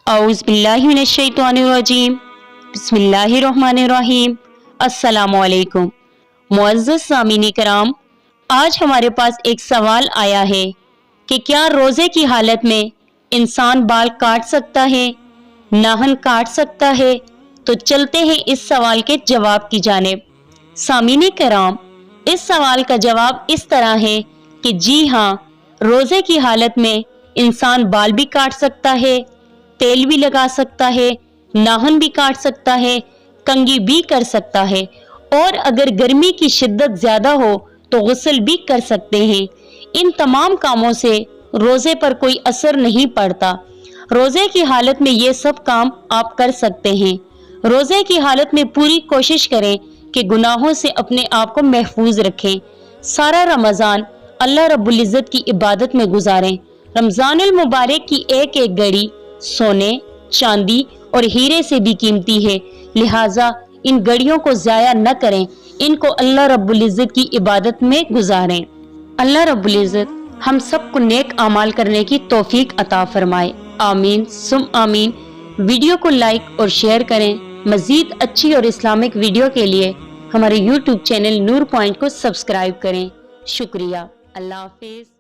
औज़ बिल्लाहि मिनश शैतानिर रजीम। बिस्मिल्लाहिर रहमानिर रहीम। अस्सलामु अलैकुम। मुअज़्ज़ज़ सामीन कराम, आज हमारे पास एक सवाल आया है कि क्या रोज़े की हालत में इंसान बाल काट सकता है, नाखून काट सकता है? तो चलते हैं इस सवाल के जवाब की जानिब। सामीन कराम, इस सवाल का जवाब इस तरह है कि जी हाँ, रोज़े की हालत में इंसान बाल भी काट सकता है, तेल भी लगा सकता है, नाखून भी काट सकता है, कंघी भी कर सकता है और अगर गर्मी की शिद्दत ज्यादा हो तो गुस्ल भी कर सकते हैं। इन तमाम कामों से रोजे पर कोई असर नहीं पड़ता। रोजे की हालत में ये सब काम आप कर सकते हैं। रोजे की हालत में पूरी कोशिश करें कि गुनाहों से अपने आप को महफूज रखें। सारा रमजान अल्लाह रब्बुल इज़्ज़त की इबादत में गुजारें। रमजानुल मुबारक की एक एक घड़ी सोने, चांदी और हीरे से भी कीमती है, लिहाजा इन घड़ियों को जाया न करें, इनको अल्लाह रब्बुल इज़्ज़त की इबादत में गुजारें। अल्लाह रब्बुल इज़्ज़त हम सबको नेक अमाल करने की तौफीक अता फरमाए। आमीन सुम आमीन। वीडियो को लाइक और शेयर करें। मजीद अच्छी और इस्लामिक वीडियो के लिए हमारे YouTube चैनल नूर पॉइंट को सब्सक्राइब करें। शुक्रिया। अल्लाह हाफिज।